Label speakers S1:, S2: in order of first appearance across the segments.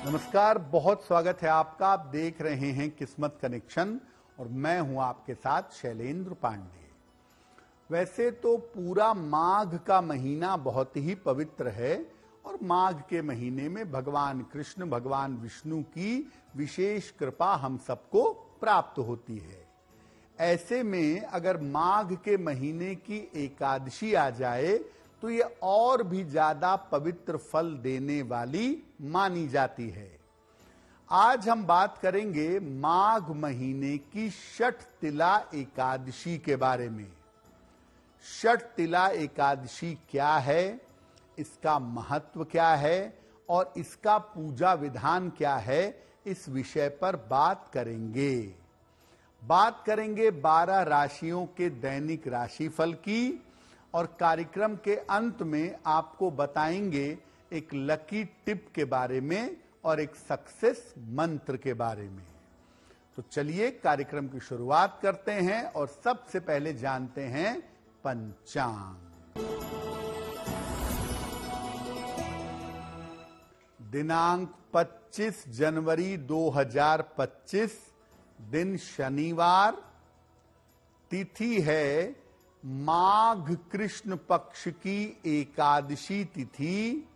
S1: नमस्कार, बहुत स्वागत है आपका। आप देख रहे हैं किस्मत कनेक्शन और मैं हूं आपके साथ शैलेंद्र पांडे। वैसे तो पूरा माघ का महीना बहुत ही पवित्र है और माघ के महीने में भगवान कृष्ण, भगवान विष्णु की विशेष कृपा हम सबको प्राप्त होती है। ऐसे में अगर माघ के महीने की एकादशी आ जाए तो ये और भी ज्यादा पवित्र फल देने वाली मानी जाती है। आज हम बात करेंगे माघ महीने की षठ तिला एकादशी के बारे में। षठ तिला एकादशी क्या है, इसका महत्व क्या है और इसका पूजा विधान क्या है, इस विषय पर बात करेंगे। 12 राशियों के दैनिक राशिफल की और कार्यक्रम के अंत में आपको बताएंगे एक लकी टिप के बारे में और एक सक्सेस मंत्र के बारे में। तो चलिए कार्यक्रम की शुरुआत करते हैं और सबसे पहले जानते हैं पंचांग। दिनांक 25 जनवरी 2025, दिन शनिवार, तिथि है माघ कृष्ण पक्ष की एकादशी तिथि,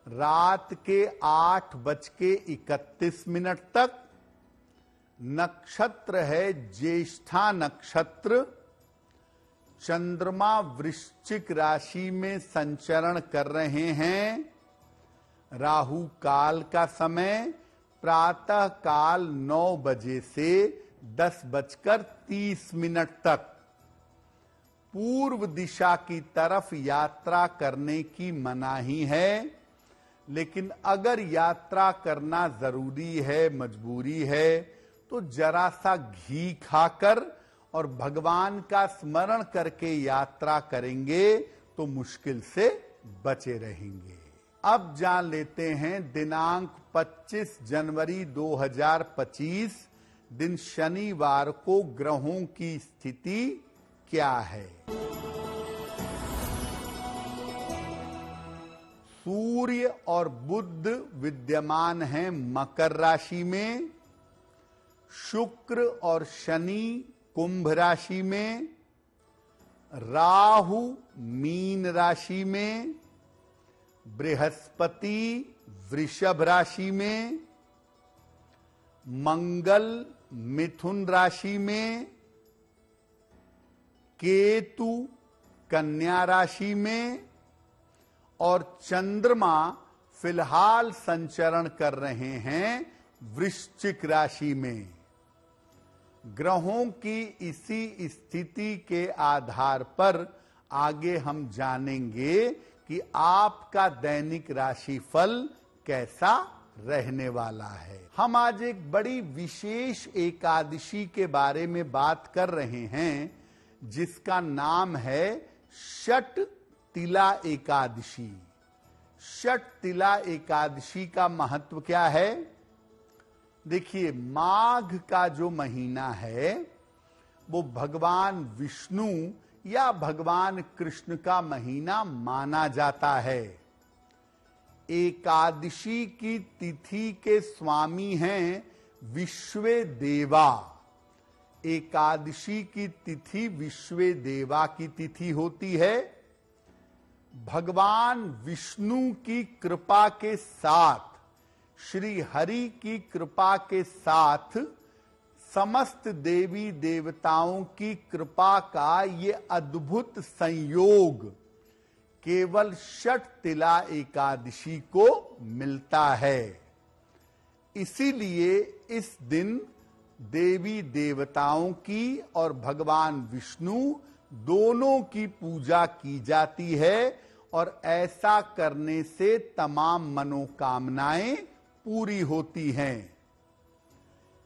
S1: रात के 8:31 तक। नक्षत्र है ज्येष्ठा नक्षत्र। चंद्रमा वृश्चिक राशि में संचरण कर रहे हैं। राहु काल का समय प्रातः काल 9 बजे से 10:30 तक। पूर्व दिशा की तरफ यात्रा करने की मनाही है, लेकिन अगर यात्रा करना जरूरी है, मजबूरी है, तो जरा सा घी खाकर और भगवान का स्मरण करके यात्रा करेंगे तो मुश्किल से बचे रहेंगे। अब जान लेते हैं दिनांक 25 जनवरी 2025, दिन शनिवार को ग्रहों की स्थिति क्या है। सूर्य और बुध विद्यमान हैं मकर राशि में। शुक्र और शनि कुंभ राशि में। राहु मीन राशि में। बृहस्पति वृषभ राशि में। मंगल मिथुन राशि में। केतु कन्या राशि में और चंद्रमा फिलहाल संचरण कर रहे हैं वृश्चिक राशि में। ग्रहों की इसी स्थिति के आधार पर आगे हम जानेंगे कि आपका दैनिक राशिफल कैसा रहने वाला है। हम आज एक बड़ी विशेष एकादशी के बारे में बात कर रहे हैं जिसका नाम है षठ तिला एकादशी। षठ तिला एकादशी का महत्व क्या है? देखिए, माघ का जो महीना है वो भगवान विष्णु या भगवान कृष्ण का महीना माना जाता है। एकादशी की तिथि के स्वामी हैं विश्वे देवा। एकादशी की तिथि विश्वे देवा की तिथि होती है। भगवान विष्णु की कृपा के साथ, श्री हरि की कृपा के साथ समस्त देवी देवताओं की कृपा का ये अद्भुत संयोग केवल षठ तिला एकादशी को मिलता है। इसीलिए इस दिन देवी देवताओं की और भगवान विष्णु दोनों की पूजा की जाती है और ऐसा करने से तमाम मनोकामनाएं पूरी होती हैं।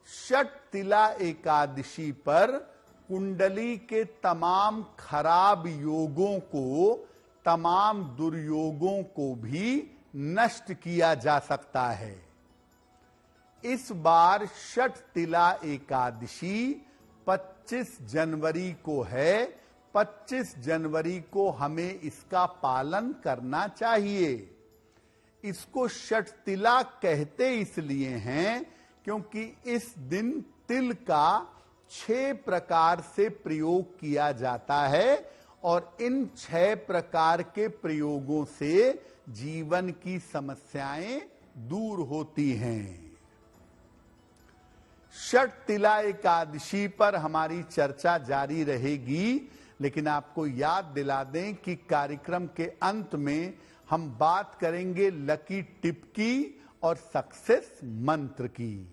S1: षठ तिला एकादशी पर कुंडली के तमाम खराब योगों को, तमाम दुर्योगों को भी नष्ट किया जा सकता है। इस बार षठ तिला एकादशी 25 जनवरी को है। 25 जनवरी को हमें इसका पालन करना चाहिए। इसको षठ तिला कहते इसलिए हैं क्योंकि इस दिन तिल का 6 प्रकार से प्रयोग किया जाता है और इन 6 प्रकार के प्रयोगों से जीवन की समस्याएं दूर होती हैं। षठ तिला एकादशी पर हमारी चर्चा जारी रहेगी, लेकिन आपको याद दिला दें कि कार्यक्रम के अंत में हम बात करेंगे लकी टिप की और सक्सेस मंत्र की।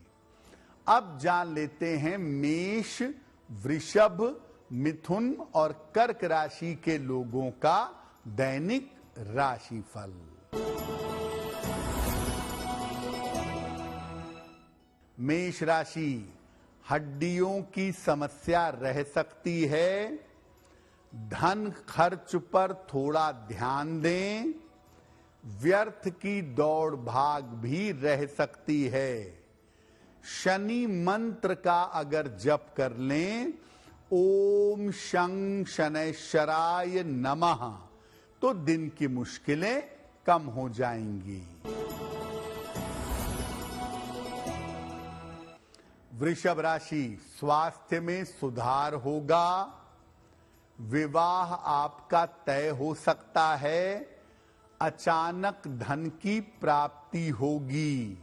S1: अब जान लेते हैं मेष, वृषभ, मिथुन और कर्क राशि के लोगों का दैनिक राशिफल। मेष राशि, हड्डियों की समस्या रह सकती है। धन खर्च पर थोड़ा ध्यान दें। व्यर्थ की दौड़ भाग भी रह सकती है। शनि मंत्र का अगर जप कर लें, ओम शं शनैश्चराय नमः, तो दिन की मुश्किलें कम हो जाएंगी। वृषभ राशि, स्वास्थ्य में सुधार होगा। विवाह आपका तय हो सकता है। अचानक धन की प्राप्ति होगी।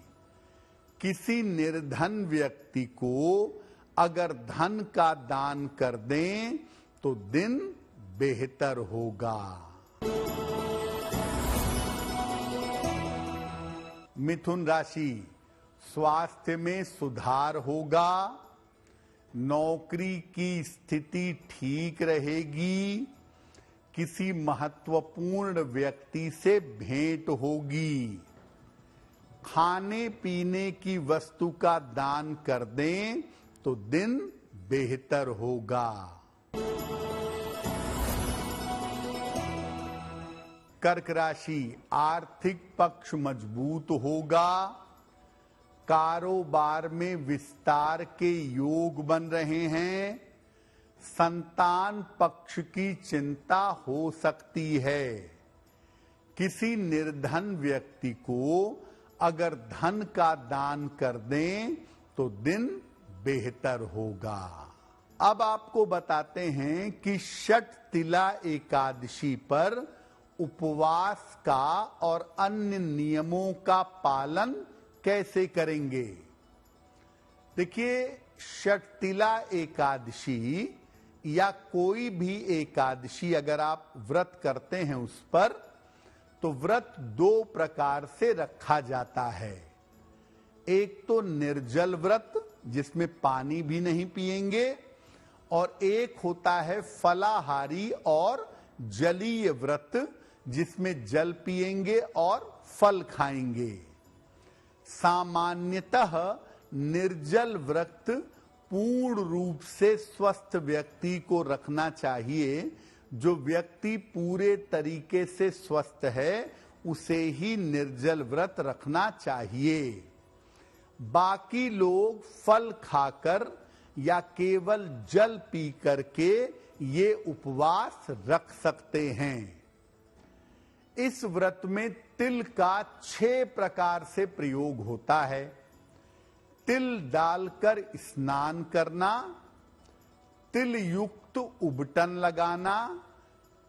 S1: किसी निर्धन व्यक्ति को अगर धन का दान कर दें तो दिन बेहतर होगा। मिथुन राशि, स्वास्थ्य में सुधार होगा। नौकरी की स्थिति ठीक रहेगी। किसी महत्वपूर्ण व्यक्ति से भेंट होगी। खाने पीने की वस्तु का दान कर दें तो दिन बेहतर होगा। कर्क राशि, आर्थिक पक्ष मजबूत होगा। कारोबार में विस्तार के योग बन रहे हैं। संतान पक्ष की चिंता हो सकती है। किसी निर्धन व्यक्ति को अगर धन का दान कर दें तो दिन बेहतर होगा। अब आपको बताते हैं कि षठ तिला एकादशी पर उपवास का और अन्य नियमों का पालन कैसे करेंगे। देखिए, षठ तिला एकादशी या कोई भी एकादशी अगर आप व्रत करते हैं उस पर, तो व्रत 2 प्रकार से रखा जाता है। एक तो निर्जल व्रत जिसमें पानी भी नहीं पिएंगे, और एक होता है फलाहारी और जलीय व्रत जिसमें जल पिएंगे और फल खाएंगे। सामान्यतः निर्जल व्रत पूर्ण रूप से स्वस्थ व्यक्ति को रखना चाहिए। जो व्यक्ति पूरे तरीके से स्वस्थ है उसे ही निर्जल व्रत रखना चाहिए। बाकी लोग फल खाकर या केवल जल पी करके ये उपवास रख सकते हैं। इस व्रत में तिल का 6 प्रकार से प्रयोग होता है। तिल डालकर स्नान करना, तिल युक्त उबटन लगाना,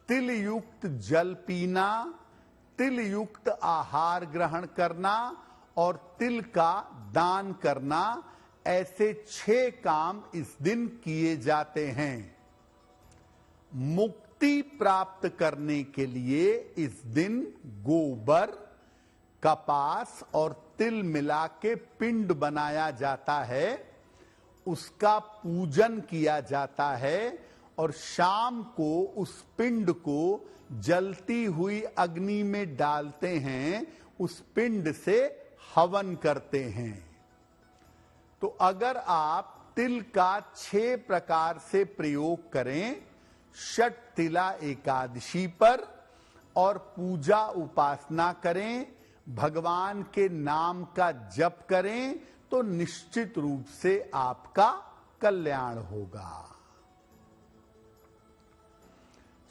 S1: तिल युक्त जल पीना, तिल युक्त आहार ग्रहण करना और तिल का दान करना, ऐसे 6 काम इस दिन किए जाते हैं। मुक्ति प्राप्त करने के लिए इस दिन गोबर, कपास और तिल मिला के पिंड बनाया जाता है, उसका पूजन किया जाता है और शाम को उस पिंड को जलती हुई अग्नि में डालते हैं, उस पिंड से हवन करते हैं। तो अगर आप तिल का 6 प्रकार से प्रयोग करें षठ तिला एकादशी पर और पूजा उपासना करें, भगवान के नाम का जप करें, तो निश्चित रूप से आपका कल्याण होगा।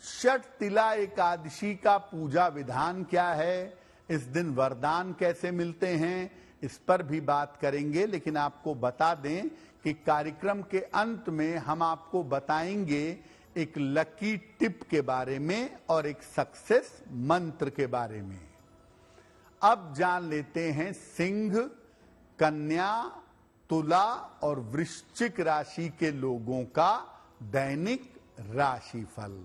S1: षठ तिला एकादशी का पूजा विधान क्या है, इस दिन वरदान कैसे मिलते हैं इस पर भी बात करेंगे, लेकिन आपको बता दें कि कार्यक्रम के अंत में हम आपको बताएंगे एक लकी टिप के बारे में और एक सक्सेस मंत्र के बारे में। अब जान लेते हैं सिंह, कन्या, तुला और वृश्चिक राशि के लोगों का दैनिक राशिफल।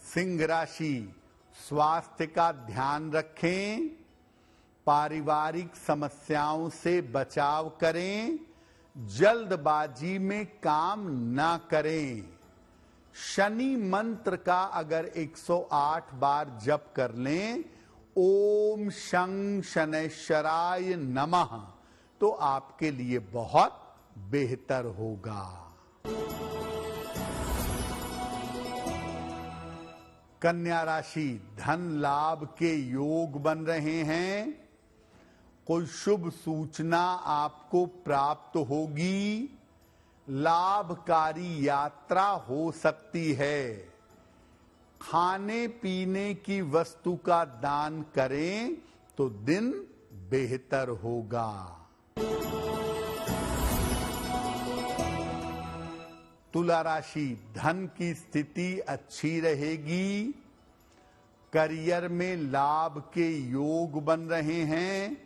S1: सिंह राशि, स्वास्थ्य का ध्यान रखें, पारिवारिक समस्याओं से बचाव करें, जल्दबाजी में काम ना करें। शनि मंत्र का अगर 108 बार जप कर लें, ओम शं शनैश्चराय नमः, तो आपके लिए बहुत बेहतर होगा। कन्या राशि, धन लाभ के योग बन रहे हैं, कोई शुभ सूचना आपको प्राप्त होगी, लाभकारी यात्रा हो सकती है। खाने पीने की वस्तु का दान करें तो दिन बेहतर होगा। तुला राशि, धन की स्थिति अच्छी रहेगी, करियर में लाभ के योग बन रहे हैं,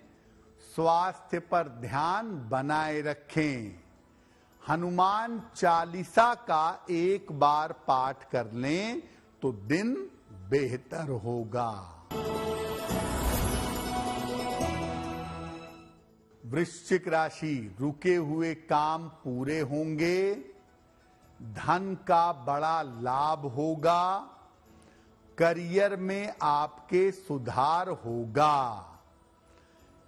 S1: स्वास्थ्य पर ध्यान बनाए रखें। हनुमान चालीसा का एक बार पाठ कर लें तो दिन बेहतर होगा। वृश्चिक राशि, रुके हुए काम पूरे होंगे, धन का बड़ा लाभ होगा, करियर में आपके सुधार होगा।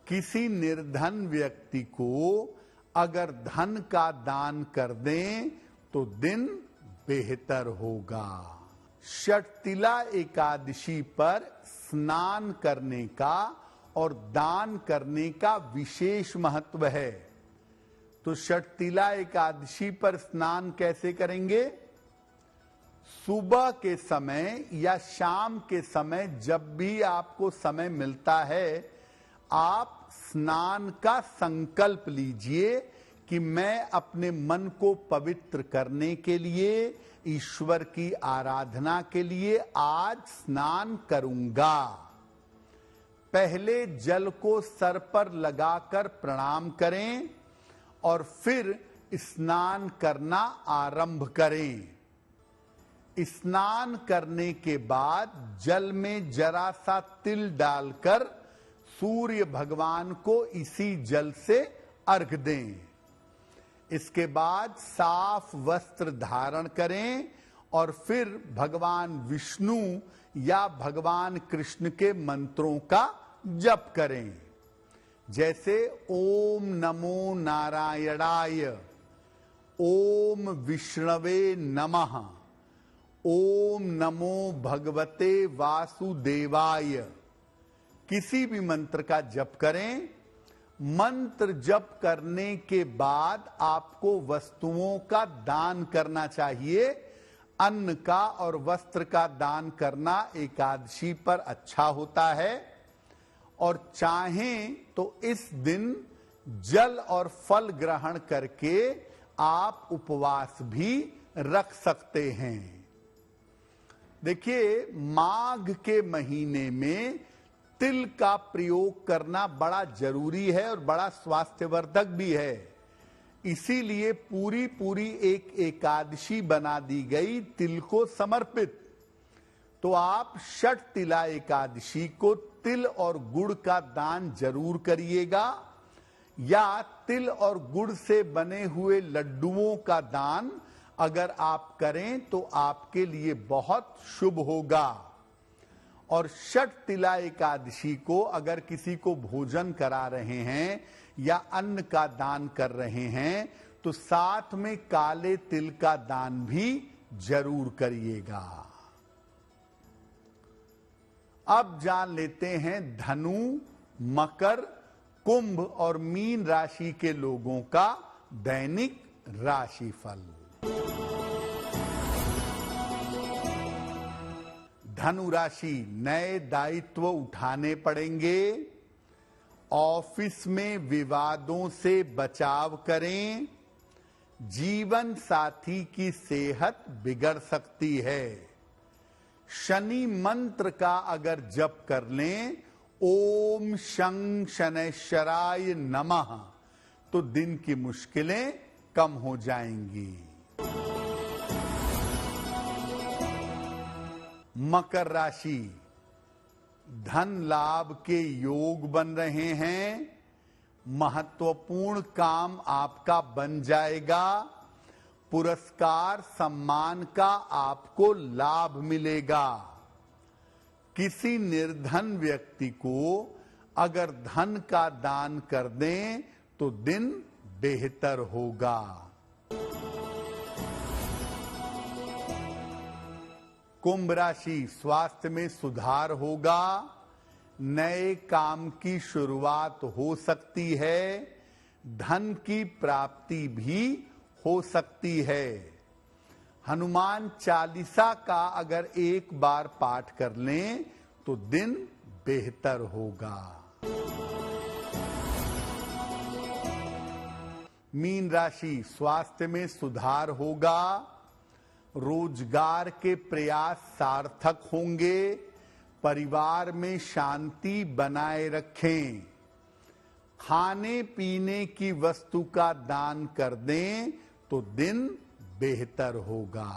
S1: किसी निर्धन व्यक्ति को अगर धन का दान कर दें तो दिन बेहतर होगा। षटतिला एकादशी पर स्नान करने का और दान करने का विशेष महत्व है। तो षटतिला एकादशी पर स्नान कैसे करेंगे? सुबह के समय या शाम के समय, जब भी आपको समय मिलता है, आप स्नान का संकल्प लीजिए कि मैं अपने मन को पवित्र करने के लिए, ईश्वर की आराधना के लिए आज स्नान करूंगा। पहले जल को सर पर लगाकर प्रणाम करें और फिर स्नान करना आरंभ करें। स्नान करने के बाद जल में जरा सा तिल डालकर सूर्य भगवान को इसी जल से अर्घ दें। इसके बाद साफ वस्त्र धारण करें और फिर भगवान विष्णु या भगवान कृष्ण के मंत्रों का जप करें, जैसे ओम नमो नारायणाय, ओम विष्णवे नमः, ओम नमो भगवते वासुदेवाय। किसी भी मंत्र का जप करें। मंत्र जप करने के बाद आपको वस्तुओं का दान करना चाहिए। अन्न का और वस्त्र का दान करना एकादशी पर अच्छा होता है, और चाहें तो इस दिन जल और फल ग्रहण करके आप उपवास भी रख सकते हैं। देखिए, माघ के महीने में तिल का प्रयोग करना बड़ा जरूरी है और बड़ा स्वास्थ्यवर्धक भी है। इसीलिए पूरी एक एकादशी बना दी गई तिल को समर्पित। तो आप षटतिला एकादशी को तिल और गुड़ का दान जरूर करिएगा, या तिल और गुड़ से बने हुए लड्डुओं का दान अगर आप करें तो आपके लिए बहुत शुभ होगा। और षटतिला एकादशी को अगर किसी को भोजन करा रहे हैं या अन्न का दान कर रहे हैं तो साथ में काले तिल का दान भी जरूर करिएगा। अब जान लेते हैं धनु, मकर, कुंभ और मीन राशि के लोगों का दैनिक राशिफल। धनु राशि, नए दायित्व उठाने पड़ेंगे। ऑफिस में विवादों से बचाव करें। जीवन साथी की सेहत बिगड़ सकती है। शनि मंत्र का अगर जप कर लें, ओम शं शनैश्चराय नमः, तो दिन की मुश्किलें कम हो जाएंगी। मकर राशि, धन लाभ के योग बन रहे हैं। महत्वपूर्ण काम आपका बन जाएगा। पुरस्कार सम्मान का आपको लाभ मिलेगा। किसी निर्धन व्यक्ति को अगर धन का दान कर दें तो दिन बेहतर होगा। कुंभ राशि, स्वास्थ्य में सुधार होगा। नए काम की शुरुआत हो सकती है। धन की प्राप्ति भी हो सकती है। हनुमान चालीसा का अगर एक बार पाठ कर लें तो दिन बेहतर होगा। मीन राशि, स्वास्थ्य में सुधार होगा। रोजगार के प्रयास सार्थक होंगे। परिवार में शांति बनाए रखें। खाने पीने की वस्तु का दान कर दें तो दिन बेहतर होगा।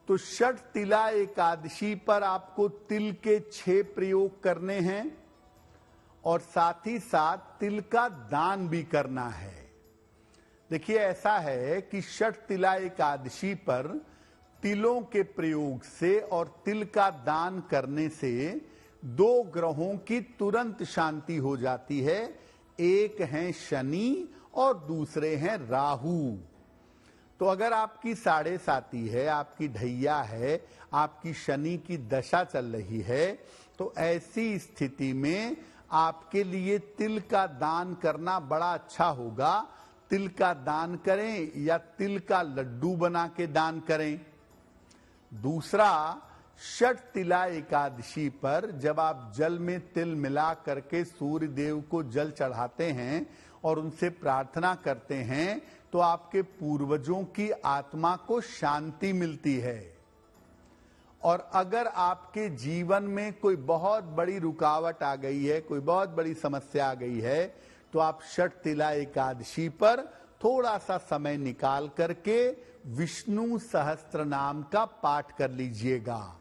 S1: तो षठ तिला एकादशी पर आपको तिल के 6 प्रयोग करने हैं और साथ ही साथ तिल का दान भी करना है। देखिए, ऐसा है कि षठ तिला एकादशी पर तिलों के प्रयोग से और तिल का दान करने से 2 ग्रहों की तुरंत शांति हो जाती है। एक हैं शनि और दूसरे हैं राहु। तो अगर आपकी 7.5 है, आपकी ढैया है, आपकी शनि की दशा चल रही है, तो ऐसी स्थिति में आपके लिए तिल का दान करना बड़ा अच्छा होगा। तिल का दान करें या तिल का लड्डू बना के दान करें। दूसरा, षठ तिला एकादशी पर जब आप जल में तिल मिला करके सूर्य देव को जल चढ़ाते हैं और उनसे प्रार्थना करते हैं तो आपके पूर्वजों की आत्मा को शांति मिलती है। और अगर आपके जीवन में कोई बहुत बड़ी रुकावट आ गई है, कोई बहुत बड़ी समस्या आ गई है, तो आप षठ तिला एकादशी पर थोड़ा सा समय निकाल करके विष्णु सहस्त्र नाम का पाठ कर लीजिएगा।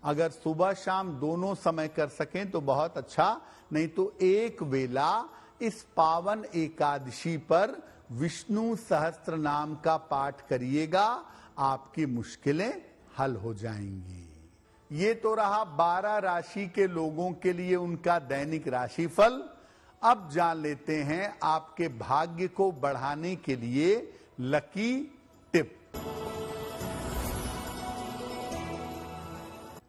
S1: अगर सुबह शाम दोनों समय कर सकें तो बहुत अच्छा, नहीं तो एक वेला इस पावन एकादशी पर विष्णु सहस्त्र नाम का पाठ करिएगा। आपकी मुश्किलें हल हो जाएंगी। ये तो रहा 12 राशि के लोगों के लिए उनका दैनिक राशिफल। अब जान लेते हैं आपके भाग्य को बढ़ाने के लिए लकी टिप।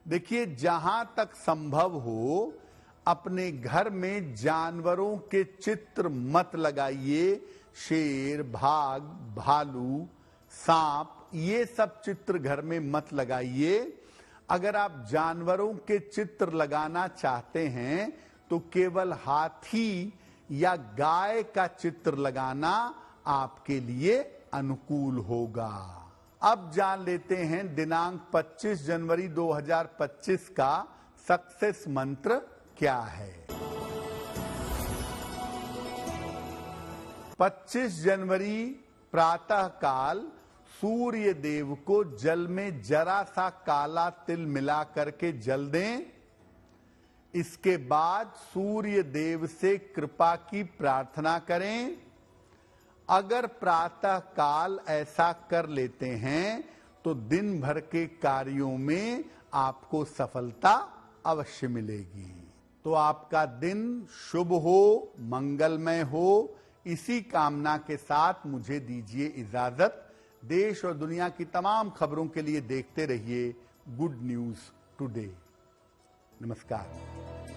S1: देखिए, जहां तक संभव हो अपने घर में जानवरों के चित्र मत लगाइए। शेर, बाघ, भालू, सांप, ये सब चित्र घर में मत लगाइए। अगर आप जानवरों के चित्र लगाना चाहते हैं तो केवल हाथी या गाय का चित्र लगाना आपके लिए अनुकूल होगा। अब जान लेते हैं दिनांक 25 जनवरी 2025 का सक्सेस मंत्र क्या है। 25 जनवरी प्रातः काल सूर्य देव को जल में जरा सा काला तिल मिला करके जल दें। इसके बाद सूर्य देव से कृपा की प्रार्थना करें। अगर प्रातः काल ऐसा कर लेते हैं तो दिन भर के कार्यों में आपको सफलता अवश्य मिलेगी। तो आपका दिन शुभ हो, मंगलमय हो, इसी कामना के साथ मुझे दीजिए इजाजत। देश और दुनिया की तमाम खबरों के लिए देखते रहिए गुड न्यूज टुडे। नमस्कार।